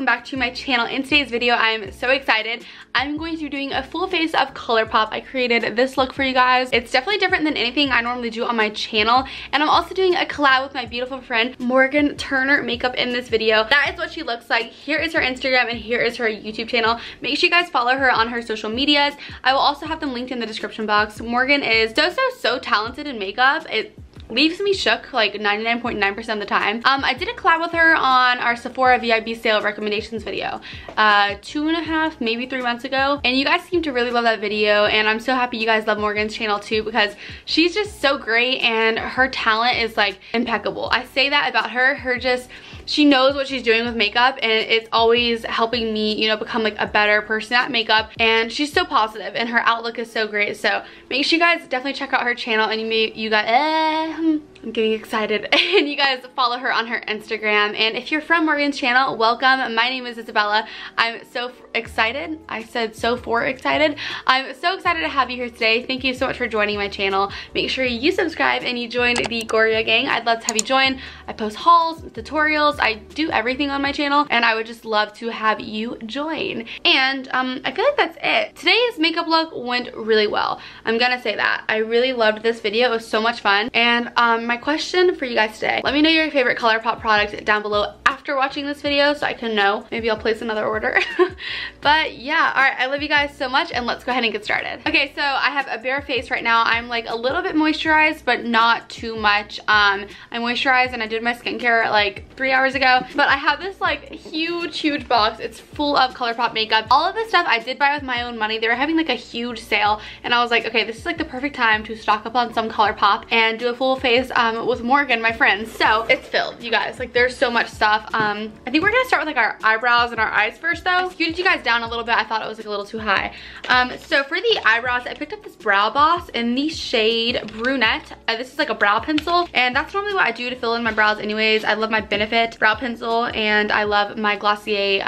welcome back to my channel. In today's video, I'm so excited. I'm going to be doing a full face of Colourpop. I created this look for you guys. It's definitely different than anything I normally do on my channel, and I'm also doing a collab with my beautiful friend Morgan Turner Makeup in this video. That is what she looks like. Here is her Instagram and here is her YouTube channel. Make sure you guys follow her on her social medias. I will also have them linked in the description box. Morgan is so talented in makeup. It leaves me shook like 99.9% of the time. I did a collab with her on our Sephora VIB sale recommendations video 2.5, maybe 3 months ago, and you guys seem to really love that video, and I'm so happy you guys love Morgan's channel too, because she's just so great and her talent is like impeccable. I say that about her. She knows what she's doing with makeup, and it's always helping me, you know, become like a better person at makeup, and she's so positive and her outlook is so great. So make sure you guys definitely check out her channel, and I'm getting excited, and you guys follow her on her Instagram. And if you're from Morgan's channel, welcome. My name is Isabella. I'm so excited. I said so excited. I'm so excited to have you here today. Thank you so much for joining my channel. Make sure you subscribe and you join the Goria gang. I'd love to have you join. I post hauls, tutorials, I do everything on my channel, and I would just love to have you join. And I feel like that's it. Today's makeup look went really well. I'm gonna say that. I really loved this video. It was so much fun. And my question for you guys today, let me know your favorite Colourpop product down below after watching this video so I can know. Maybe I'll place another order. But yeah, all right, I love you guys so much, and let's go ahead and get started. Okay, so I have a bare face right now. I'm like a little bit moisturized, but not too much. I moisturized and I did my skincare like 3 hours ago, but I have this like huge box. It's full of Colourpop makeup. All of this stuff I did buy with my own money. They were having like a huge sale, and I was like, okay, this is like the perfect time to stock up on some Colourpop and do a full face with Morgan, my friend. So it's filled, you guys. Like, there's so much stuff. I think we're gonna start with like our eyebrows and our eyes first though. I scooted you guys down a little bit. I thought it was like a little too high. So for the eyebrows, I picked up this Brow Boss in the shade Brunette. This is like a brow pencil, and that's normally what I do to fill in my brows anyways. I love my Benefit brow pencil, and I love my Glossier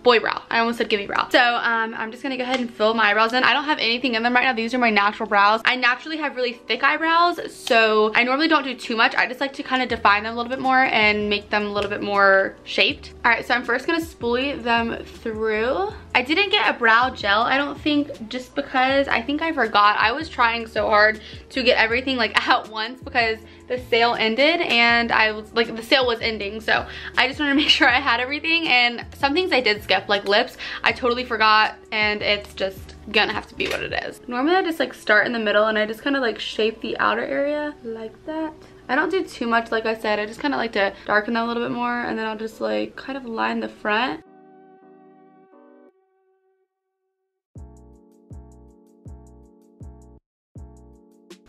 Boy Brow. I almost said Gimme Brow. So I'm just gonna go ahead and fill my eyebrows in. I don't have anything in them right now. These are my natural brows. I naturally have really thick eyebrows, so I normally don't do too much. I just like to kind of define them a little bit more and make them a little bit more shaped. All right, so I'm first gonna spoolie them through. I didn't get a brow gel, I don't think, just because I think I forgot. I was trying so hard to get everything like at once because the sale ended, and I was like, the sale was ending, so I just wanted to make sure I had everything. And some things I did skip, like lips, I totally forgot, and it's just gonna have to be what it is. Normally I just like start in the middle and I just kind of like shape the outer area like that. I don't do too much, like I said. I just kind of like to darken them a little bit more, and then I'll just like kind of line the front.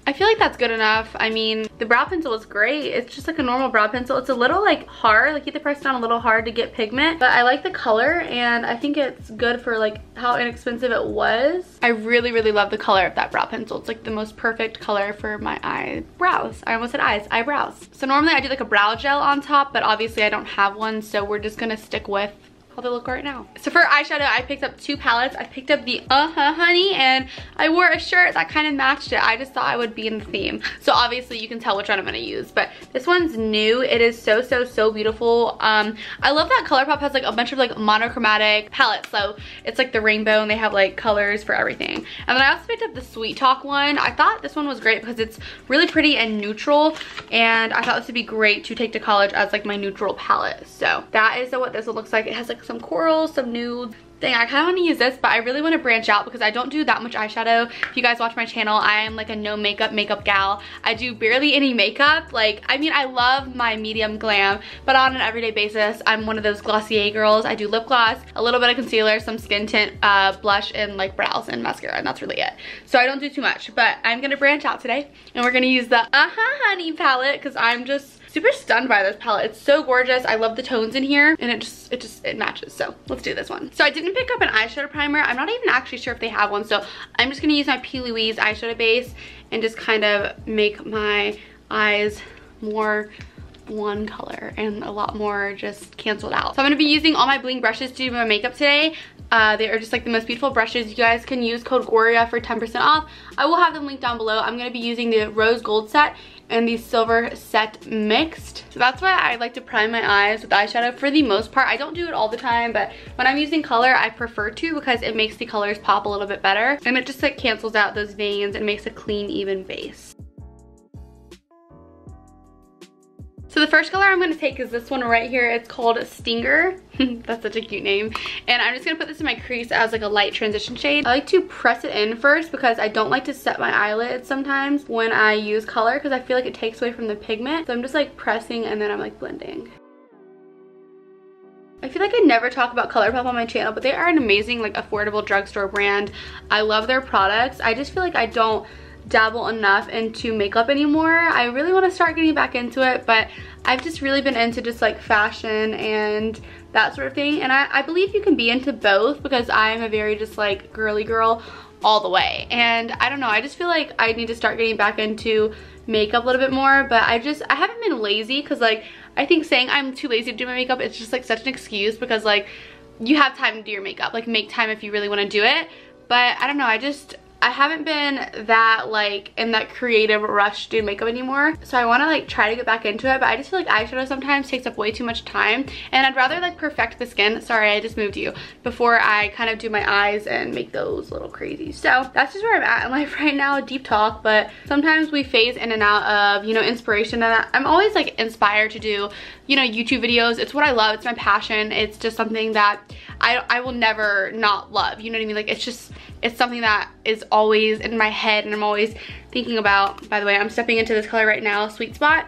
I feel like that's good enough. I mean, the brow pencil is great. It's just like a normal brow pencil. It's a little like hard, like you have to press down a little hard to get pigment, but I like the color, and I think it's good for like how inexpensive it was. I really love the color of that brow pencil. It's like the most perfect color for my eyebrows. I almost said eyes, eyebrows. So normally I do like a brow gel on top, but obviously I don't have one, so we're just gonna stick with how they look right now. So for eyeshadow, I picked up 2 palettes. I picked up the Honey, and I wore a shirt that kind of matched it. I just thought I would be in the theme. So obviously you can tell which one I'm gonna use, but this one's new. It is so beautiful. I love that Colourpop has like a bunch of like monochromatic palettes. So it's like the rainbow, and they have like colors for everything. And then I also picked up the Sweet Talk one. I thought this one was great because it's really pretty and neutral, and I thought this would be great to take to college as like my neutral palette. So that is what this one looks like. It has like some corals, some nudes. Thing. I kind of want to use this, but I really want to branch out because I don't do that much eyeshadow. If you guys watch my channel, I am like a no makeup gal. I do barely any makeup. Like, I mean, I love my medium glam, but on an everyday basis, I'm one of those Glossier girls. I do lip gloss, a little bit of concealer, some skin tint, blush, and like brows and mascara, and that's really it. So I don't do too much, but I'm gonna branch out today, and we're gonna use the Honey palette because I'm just super stunned by this palette. It's so gorgeous. I love the tones in here, and it matches. So let's do this one. So I didn't pick up an eyeshadow primer. I'm not even actually sure if they have one, so I'm just gonna use my P. Louise eyeshadow base and just kind of make my eyes more one color and a lot more just canceled out. So I'm gonna be using all my bling brushes to do my makeup today. They are just like the most beautiful brushes. You guys can use code GORIA for 10% off. I will have them linked down below. I'm going to be using the rose gold set and the silver set mixed. So that's why I like to prime my eyes with eyeshadow for the most part. I don't do it all the time, but when I'm using color, I prefer to because it makes the colors pop a little bit better. And it just like cancels out those veins and makes a clean, even base. So the first color I'm going to take is this one right here. It's called Stinger. That's such a cute name. And I'm just going to put this in my crease as like a light transition shade. I like to press it in first because I don't like to set my eyelids sometimes when I use color because I feel like it takes away from the pigment. So I'm just like pressing and then I'm like blending. I feel like I never talk about Colourpop on my channel, but they are an amazing like affordable drugstore brand. I love their products. I just feel like I don't dabble enough into makeup anymore. I really want to start getting back into it, but I've just really been into just like fashion and that sort of thing, and I believe you can be into both because I'm a very just like girly girl all the way. And I don't know, I just feel like I need to start getting back into makeup a little bit more, but I haven't been lazy because like I think saying I'm too lazy to do my makeup, it's just like such an excuse because like you have time to do your makeup, like make time if you really want to do it. But I don't know, I haven't been that like in that creative rush to do makeup anymore, so I want to like try to get back into it, but I just feel like eyeshadow sometimes takes up way too much time, and I'd rather like perfect the skin, sorry I just moved you, before I kind of do my eyes and make those little crazy. So that's just where I'm at in life right now. Deep talk, but sometimes we phase in and out of, you know, inspiration, and I'm always like inspired to do, you know, YouTube videos. It's what I love, it's my passion, it's just something that I will never not love, you know what I mean? Like it's something that is always in my head and I'm always thinking about. By the way, I'm stepping into this color right now, Sweet Spot.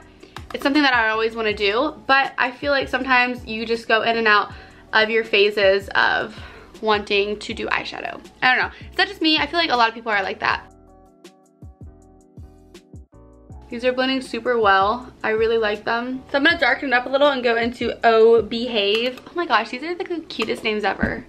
It's something that I always want to do, but I feel like sometimes you just go in and out of your phases of wanting to do eyeshadow. I don't know, is that just me? I feel like a lot of people are like that. These are blending super well. I really like them. So I'm gonna darken it up a little and go into Oh Behave. Oh my gosh, these are like the cutest names ever.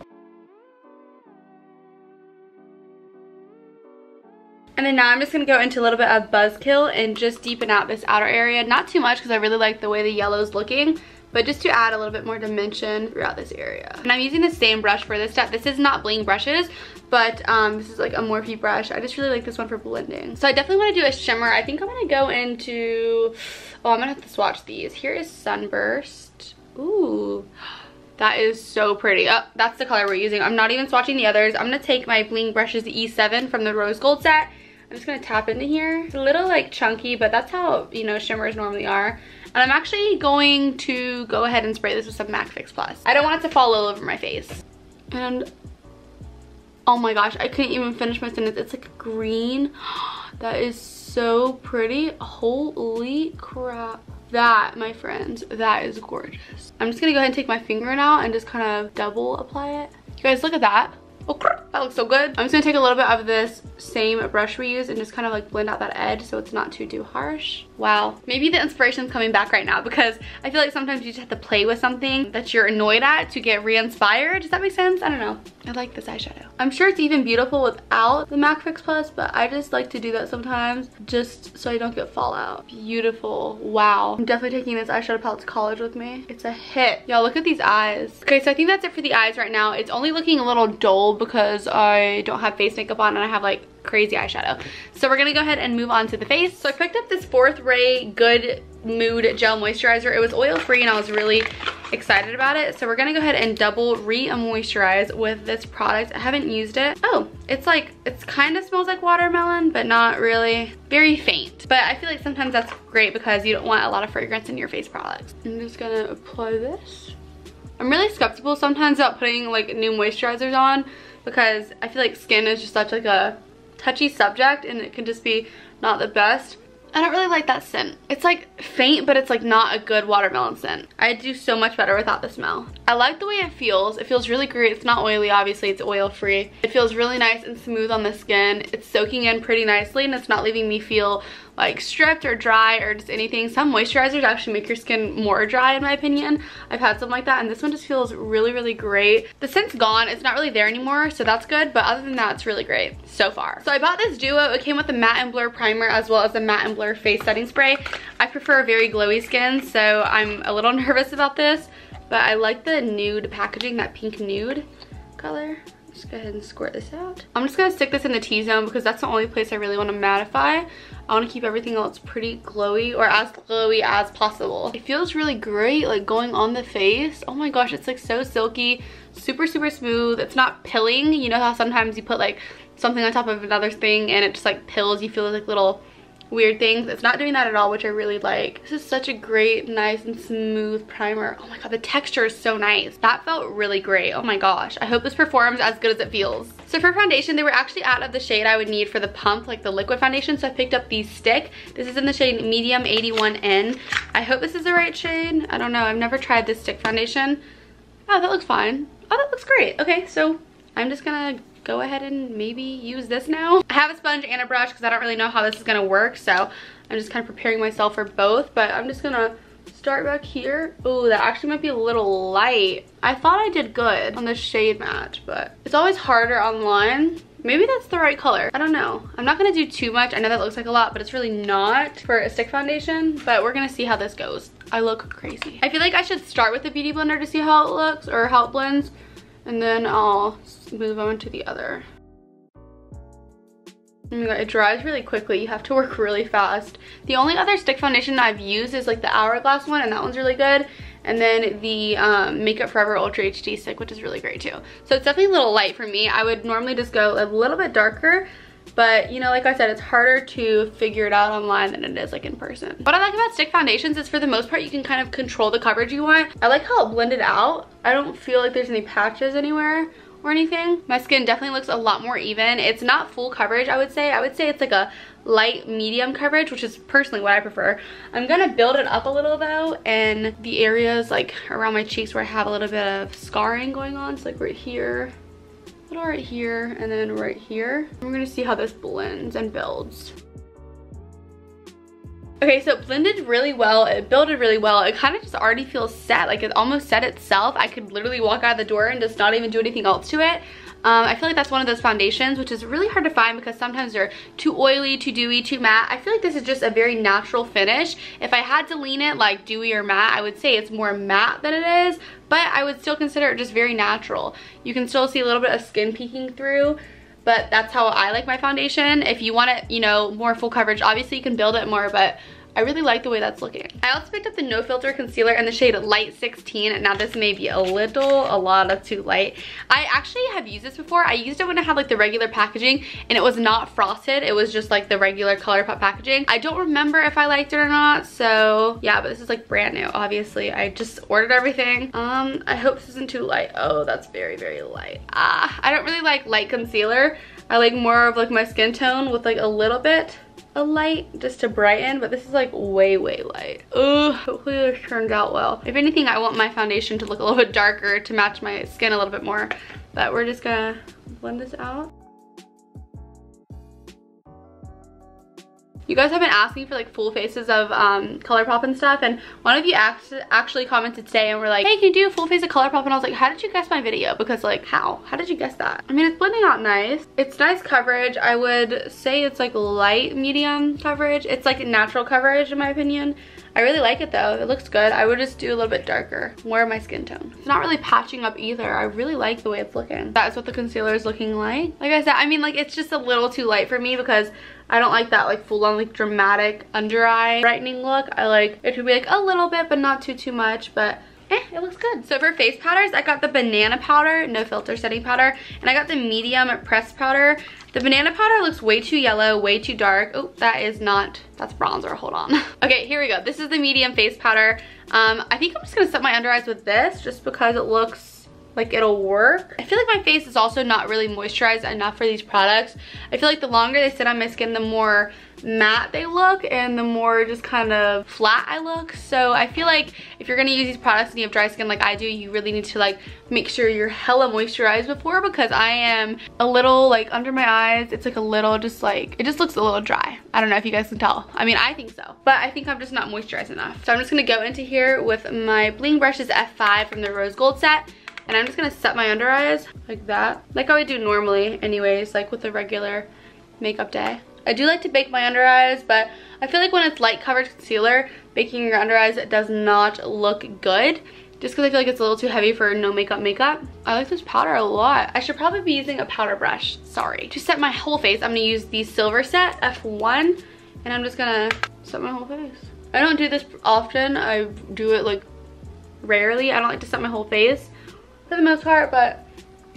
And then now I'm just going to go into a little bit of Buzzkill and just deepen out this outer area. Not too much because I really like the way the yellow's looking, but just to add a little bit more dimension throughout this area. And I'm using the same brush for this step. This is not bling brushes, but this is like a Morphe brush. I just really like this one for blending. So I definitely want to do a shimmer. I think I'm going to go into, oh, I'm going to have to swatch these. Here is Sunburst. Ooh. That is so pretty. Oh, that's the color we're using. I'm not even swatching the others. I'm going to take my bling brushes, the E7 from the Rose Gold set. I'm just going to tap into here. It's a little like chunky, but that's how, you know, shimmers normally are. And I'm actually going to go ahead and spray this with some MAC Fix Plus. I don't want it to fall all over my face. And oh my gosh, I couldn't even finish my sentence. It's like green. That is so pretty. Holy crap. That, my friends, that is gorgeous. I'm just gonna go ahead and take my finger now and just kind of double apply it. You guys, look at that. Oh, that looks so good. I'm just gonna take a little bit of this same brush we used and just kind of like blend out that edge so it's not too harsh. Wow, maybe the inspiration's coming back right now because I feel like sometimes you just have to play with something that you're annoyed at to get re-inspired. Does that make sense? I don't know. I like this eyeshadow. I'm sure it's even beautiful without the MAC Fix Plus, but I just like to do that sometimes just so I don't get fallout. Beautiful. Wow. I'm definitely taking this eyeshadow palette to college with me. It's a hit. Y'all, look at these eyes. Okay, so I think that's it for the eyes right now. It's only looking a little dull because I don't have face makeup on and I have like crazy eyeshadow. So we're gonna go ahead and move on to the face. So I picked up this Fourth Ray Good Mood Gel Moisturizer. It was oil free and I was really excited about it. So we're gonna go ahead and double re-moisturize with this product. I haven't used it. Oh, it's like, it's kind of smells like watermelon, but not really. Very faint. But I feel like sometimes that's great because you don't want a lot of fragrance in your face products. I'm just gonna apply this. I'm really skeptical sometimes about putting like new moisturizers on because I feel like skin is just such like a touchy subject and it can just be not the best. I don't really like that scent. It's like faint, but it's like not a good watermelon scent. I do so much better without the smell. I like the way it feels. It feels really great. It's not oily, obviously, it's oil free. It feels really nice and smooth on the skin. It's soaking in pretty nicely and it's not leaving me feel like stripped or dry or just anything. Some moisturizers actually make your skin more dry in my opinion. I've had some like that and this one just feels really, really great. The scent's gone. It's not really there anymore, so that's good, but other than that, it's really great so far. So I bought this duo. It came with the matte and blur primer as well as the matte and blur face setting spray. I prefer very glowy skin, so I'm a little nervous about this, but I like the nude packaging, that pink nude color. Just go ahead and squirt this out. I'm just gonna stick this in the T-zone because that's the only place I really want to mattify. I want to keep everything else pretty glowy, or as glowy as possible. It feels really great, like going on the face. Oh my gosh, it's like so silky, super smooth. It's not pilling. You know how sometimes you put like something on top of another thing and it just like pills, you feel like little weird things. It's not doing that at all, which I really like. This is such a great, nice and smooth primer. Oh my god, the texture is so nice. That felt really great. Oh my gosh, I hope this performs as good as it feels. So for foundation, they were actually out of the shade I would need for the pump, like the liquid foundation, so I picked up the stick. This is in the shade medium 81N. I hope this is the right shade. I don't know, I've never tried this stick foundation. Oh, that looks fine. Oh, that looks great. Okay, so I'm just gonna go ahead and maybe use this now. I have a sponge and a brush because I don't really know how this is gonna work, so I'm just kind of preparing myself for both, but I'm just gonna start back here. Oh, that actually might be a little light. I thought I did good on the shade match, but it's always harder online. Maybe that's the right color. I don't know. I'm not gonna do too much. I know that looks like a lot, but it's really not for a stick foundation, but we're gonna see how this goes. I look crazy. I feel like I should start with the Beauty Blender to see how it looks or how it blends, and then I'll move on to the other. Oh my god, it dries really quickly. You have to work really fast. The only other stick foundation I've used is like the Hourglass one, and that one's really good. And then the Makeup Forever Ultra HD stick, which is really great too. So it's definitely a little light for me. I would normally just go a little bit darker, but you know, like I said, it's harder to figure it out online than it is like in person. What I like about stick foundations is for the most part you can kind of control the coverage you want. I like how it blended out. I don't feel like there's any patches anywhere or anything. My skin definitely looks a lot more even. It's not full coverage, I would say. I would say it's like a light medium coverage, which is personally what I prefer. I'm gonna build it up a little though, and the areas like around my cheeks where I have a little bit of scarring going on, so like right here, a little right here, and then right here. We're gonna see how this blends and builds. Okay, so it blended really well, it builded really well. It kind of just already feels set, like it almost set itself. I could literally walk out of the door and just not even do anything else to it. I feel like that's one of those foundations which is really hard to find because sometimes they're too oily, too dewy, too matte. I feel like this is just a very natural finish. If I had to lean it like dewy or matte, I would say it's more matte than it is, but I would still consider it just very natural. You can still see a little bit of skin peeking through, but that's how I like my foundation. If you want it, you know, more full coverage, obviously you can build it more, but I really like the way that's looking. I also picked up the No Filter Concealer in the shade Light 16. Now this may be a lot of too light. I actually have used this before. I used it when I had like the regular packaging and it was not frosted. It was just like the regular Colourpop packaging. I don't remember if I liked it or not, so yeah, but this is like brand new, obviously. I just ordered everything. I hope this isn't too light. Oh, that's very light. I don't really like light concealer. I like more of like my skin tone with like a little bit a light just to brighten, but this is like way light. Ugh, hopefully this turns out well. If anything, I want my foundation to look a little bit darker to match my skin a little bit more, but we're just gonna blend this out. You guys have been asking for like full faces of Colourpop and stuff, and one of you actually commented today and were like, hey, can you do a full face of Colourpop? And I was like, how did you guess my video? Because like, how did you guess that? I mean, it's blending out nice. It's nice coverage. I would say it's like light medium coverage. It's like natural coverage in my opinion. I really like it though. It looks good. I would just do a little bit darker, more of my skin tone. It's not really patching up either. I really like the way it's looking. That's what the concealer is looking like. Like I said, I mean, like it's just a little too light for me because I don't like that like full on like dramatic under eye brightening look. I like it to be like a little bit, but not too much, but it looks good. So for face powders, I got the banana powder, no filter setting powder, and I got the medium pressed powder. The banana powder looks way too yellow, way too dark. Oh, that's bronzer, hold on. Okay, here we go. This is the medium face powder. I think I'm just gonna set my under eyes with this just because it looks like it'll work. I feel like my face is also not really moisturized enough for these products. I feel like the longer they sit on my skin, the more matte they look and the more just kind of flat I look. So I feel like if you're gonna use these products and you have dry skin like I do, you really need to like make sure you're hella moisturized before, because I am a little like under my eyes, it's like a little just like, it just looks a little dry. I don't know if you guys can tell. I mean, I think so, but I think I'm just not moisturized enough. So I'm just gonna go into here with my bling brush, is F5 from the Rose Gold set. And I'm just gonna set my under eyes like that, like how I do normally anyways, like with a regular makeup day. I do like to bake my under eyes, but I feel like when it's light coverage concealer, baking your under eyes does not look good. just because I feel like it's a little too heavy for no makeup. I like this powder a lot. I should probably be using a powder brush, sorry. To set my whole face, I'm gonna use the silver set, F1, and I'm just gonna set my whole face. I don't do this often, I do it like rarely. I don't like to set my whole face for the most part, but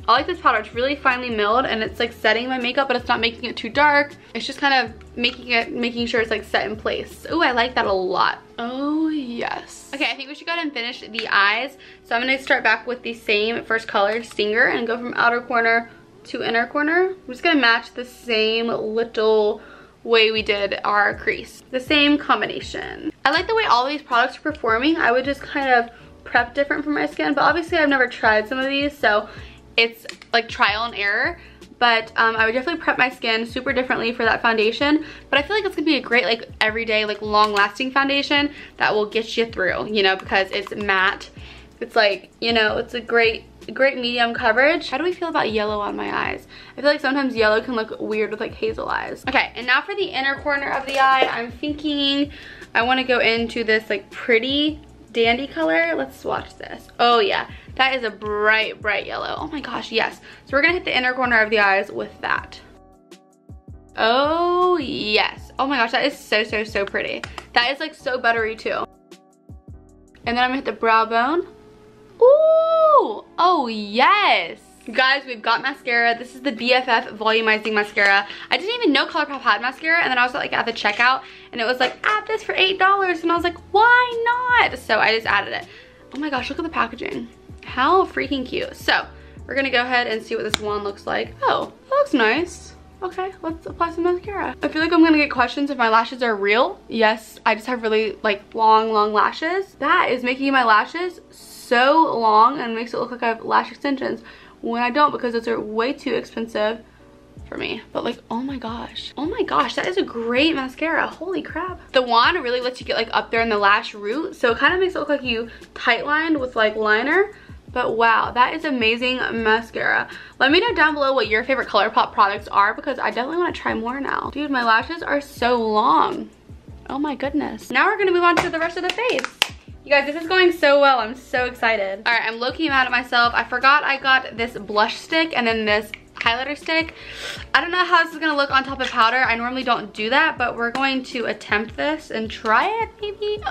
I like this powder. It's really finely milled and it's like setting my makeup, but it's not making it too dark. It's just kind of making sure it's like set in place. Oh, I like that a lot. Oh yes. Okay, I think we should go ahead and finish the eyes. So I'm gonna start back with the same first color, Stinger, and go from outer corner to inner corner. I'm just gonna match the same little way we did our crease. The same combination. I like the way all these products are performing. I would just kind of prep different for my skin, but obviously I've never tried some of these, so it's like trial and error. But I would definitely prep my skin super differently for that foundation. But I feel like it's gonna be a great like everyday like long lasting foundation that will get you through, you know, because it's matte. It's like, you know, it's a great medium coverage. How do we feel about yellow on my eyes? I feel like sometimes yellow can look weird with like hazel eyes. Okay, and now for the inner corner of the eye, I'm thinking I want to go into this like pretty dandy color. Let's swatch this. Oh yeah, that is a bright yellow. Oh my gosh, yes. So we're gonna hit the inner corner of the eyes with that. Oh yes. Oh my gosh, that is so pretty. That is like so buttery too. And then I'm gonna hit the brow bone. Ooh, oh yes. You guys, we've got mascara. This is the BFF Volumizing Mascara. I didn't even know Colourpop had mascara, and then I was like at the checkout, and it was like, add this for $8, and I was like, why not? So I just added it. Oh my gosh, look at the packaging. How freaking cute. So we're gonna go ahead and see what this wand looks like. Oh, that looks nice. Okay, let's apply some mascara. I feel like I'm gonna get questions if my lashes are real. Yes, I just have really like long lashes. That is making my lashes so long and makes it look like I have lash extensions when I don't, because those are way too expensive for me. But like, oh my gosh, that is a great mascara. Holy crap. The wand really lets you get like up there in the lash root, so it kind of makes it look like you tight lined with like liner. But wow, that is amazing mascara. Let me know down below what your favorite Colourpop products are, because I definitely want to try more now. Dude, my lashes are so long. Oh my goodness. Now we're gonna move on to the rest of the face. You guys, this is going so well. I'm so excited. All right, I'm low-key mad at myself. I forgot I got this blush stick and then this highlighter stick. I don't know how this is gonna look on top of powder. I normally don't do that, but we're going to attempt this and try it, maybe.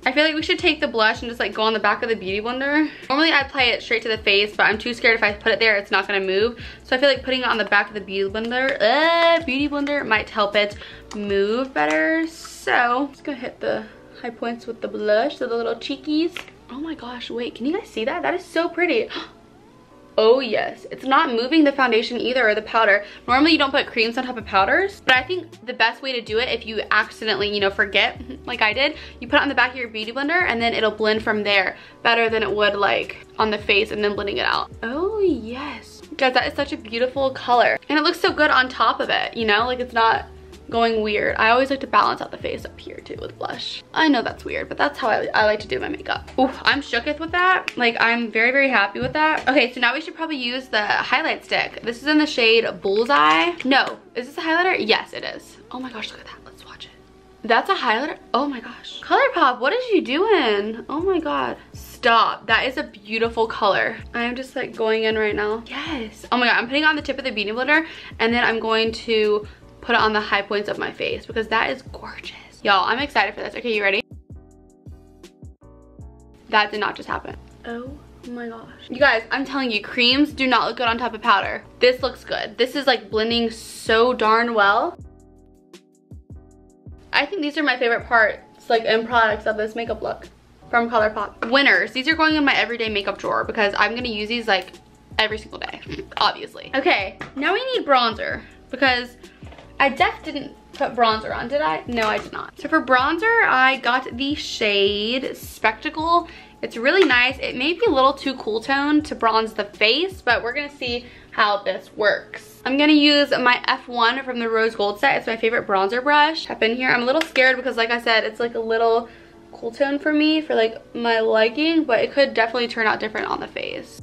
I feel like we should take the blush and just like go on the back of the Beauty Blender. Normally I apply it straight to the face, but I'm too scared if I put it there, it's not gonna move. So I feel like putting it on the back of the Beauty Blender might help it move better. So I'm just gonna hit the high points with the blush, so the little cheekies. Oh my gosh, wait, can you guys see that? That is so pretty. Oh yes, it's not moving the foundation either, or the powder. Normally you don't put creams on top of powders, but I think the best way to do it, if you accidentally, you know, forget like I did, you put it on the back of your Beauty Blender and then it'll blend from there better than it would like on the face and then blending it out. Oh yes. Guys, that is such a beautiful color. And it looks so good on top of it, you know, like it's not going weird. I always like to balance out the face up here too with blush. I know that's weird, but that's how I like to do my makeup. Ooh, I'm shooketh with that. Like, I'm very happy with that. Okay, so now we should probably use the highlight stick. This is in the shade Bullseye. No, is this a highlighter? Yes, it is. Oh my gosh, look at that. Let's watch it. That's a highlighter? Oh my gosh. Colourpop, what is you doing? Oh my god. Stop. That is a beautiful color. I am just like going in right now. Yes. Oh my god, I'm putting it on the tip of the Beauty Blender, and then I'm going to put it on the high points of my face because that is gorgeous. Y'all, I'm excited for this. Okay, you ready? That did not just happen. Oh my gosh. You guys, I'm telling you, creams do not look good on top of powder. This looks good. This is like blending so darn well. I think these are my favorite parts, like end products of this makeup look from Colourpop. Winners. These are going in my everyday makeup drawer because I'm gonna use these like every single day, obviously. Okay, now we need bronzer because I didn't put bronzer on, did I? No, I did not. So for bronzer, I got the shade Spectacle. It's really nice. It may be a little too cool tone to bronze the face, but we're gonna see how this works. I'm gonna use my F1 from the Rose Gold set. It's my favorite bronzer brush. Tap in here. I'm a little scared because like I said, it's like a little cool tone for me for like my liking, but it could definitely turn out different on the face.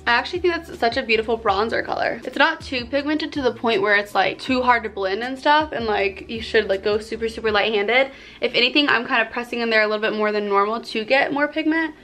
I actually think that's such a beautiful bronzer color. It's not too pigmented to the point where it's like too hard to blend and stuff, and like you should like go super, super light-handed. If anything, I'm kind of pressing in there a little bit more than normal to get more pigment,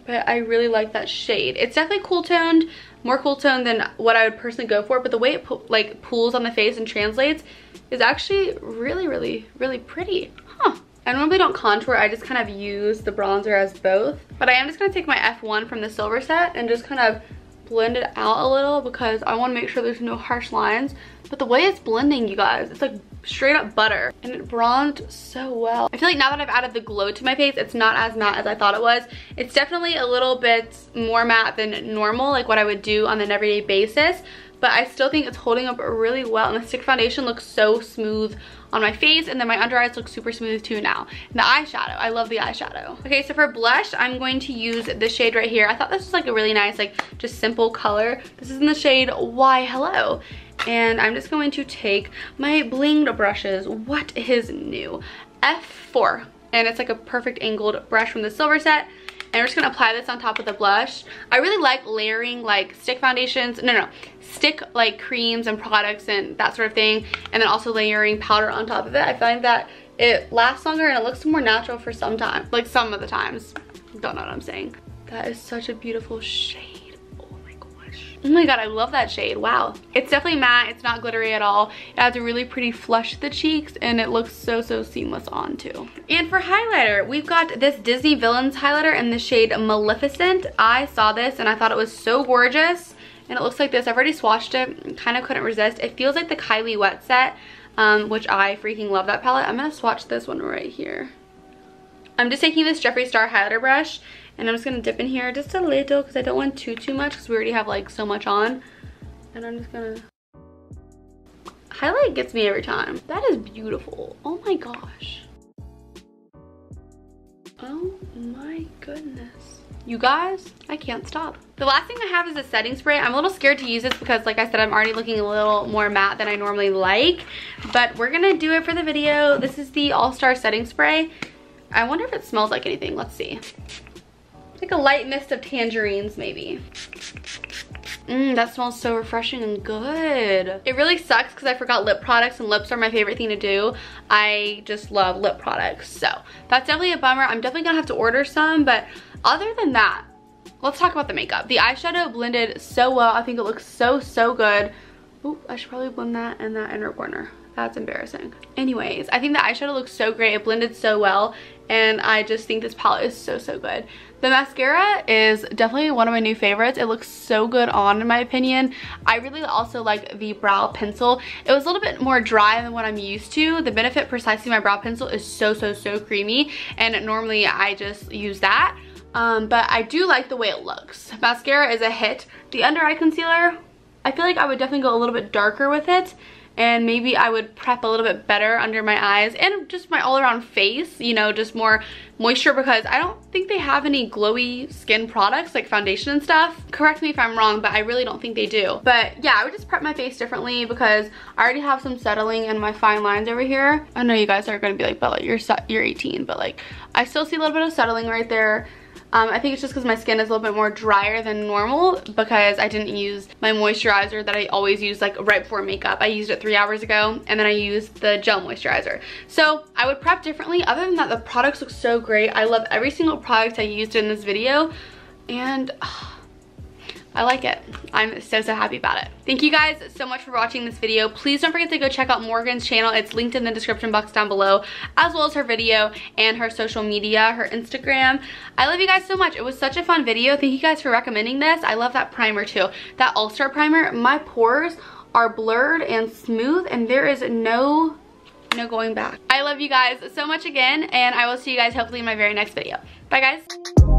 but I really like that shade. It's definitely cool toned, more cool toned than what I would personally go for, but the way it like pools on the face and translates is actually really, really, really pretty. Huh. I normally don't contour, I just kind of use the bronzer as both. But I am just gonna take my F1 from the silver set and just kind of blend it out a little because I want to make sure there's no harsh lines. But the way it's blending, you guys, it's like straight up butter, and it bronzed so well. I feel like now that I've added the glow to my face, it's not as matte as I thought it was. It's definitely a little bit more matte than normal, like what I would do on an everyday basis, but I still think it's holding up really well, and the stick foundation looks so smooth on my face, and then my under eyes look super smooth too now. And the eyeshadow, I love the eyeshadow. Okay, so for blush, I'm going to use this shade right here. I thought this was like a really nice, like just simple color. This is in the shade Why Hello. And I'm just going to take my blinged brushes. What is new? F4. And it's like a perfect angled brush from the silver set. And we're just gonna apply this on top of the blush. I really like layering like stick foundations, stick like creams and products and that sort of thing, and then also layering powder on top of it. I find that it lasts longer and it looks more natural for some time, like some of the times. Don't know what I'm saying. That is such a beautiful shade. Oh my god, I love that shade. Wow. It's definitely matte. It's not glittery at all. It has a really pretty flush to the cheeks, and it looks so, so seamless on too. And for highlighter, we've got this Disney Villains highlighter in the shade Maleficent. I saw this and I thought it was so gorgeous. And it looks like this. I've already swatched it. Kind of couldn't resist. It feels like the Kylie Wet Set, which I freaking love that palette. I'm going to swatch this one right here. I'm just taking this Jeffree Star highlighter brush, and I'm just going to dip in here just a little because I don't want too much because we already have like so much on. And I'm just going to... Highlight gets me every time. That is beautiful. Oh my gosh. Oh my goodness. You guys, I can't stop. The last thing I have is a setting spray. I'm a little scared to use this because, like I said, I'm already looking a little more matte than I normally like. But we're going to do it for the video. This is the All-Star Setting Spray. I wonder if it smells like anything. Let's see. Like a light mist of tangerines, maybe. That smells so refreshing and good. It really sucks because I forgot lip products, and lips are my favorite thing to do. I just love lip products. So that's definitely a bummer. I'm definitely gonna have to order some, but other than that, let's talk about the makeup. The eyeshadow blended so well. I think it looks so, so good. Ooh, I should probably blend that in that inner corner. That's embarrassing. Anyways, I think the eyeshadow looks so great. It blended so well, and I just think this palette is so, so good. The mascara is definitely one of my new favorites. It looks so good on, in my opinion. I really also like the brow pencil. It was a little bit more dry than what I'm used to. The Benefit Precisely My Brow Pencil is so, so, so creamy, and normally I just use that. But I do like the way it looks. Mascara is a hit. The under eye concealer, I feel like I would definitely go a little bit darker with it. And maybe I would prep a little bit better under my eyes and just my all-around face, you know, just more moisture, because I don't think they have any glowy skin products like foundation and stuff. Correct me if I'm wrong, but I really don't think they do. But yeah, I would just prep my face differently because I already have some settling in my fine lines over here. I know you guys are going to be like, Bella, you're 18, but like I still see a little bit of settling right there. I think it's just because my skin is a little bit more drier than normal because I didn't use my moisturizer that I always use like right before makeup. I used it 3 hours ago, and then I used the gel moisturizer. So I would prep differently. Other than that, the products look so great. I love every single product I used in this video, and I like it. I'm so, so happy about it. Thank you guys so much for watching this video. Please don't forget to go check out Morgan's channel. It's linked in the description box down below, as well as her video and her social media, her Instagram. I love you guys so much. It was such a fun video. Thank you guys for recommending this. I love that primer too. That All-Star primer, my pores are blurred and smooth, and there is no going back. I love you guys so much again, and I will see you guys hopefully in my very next video. Bye guys.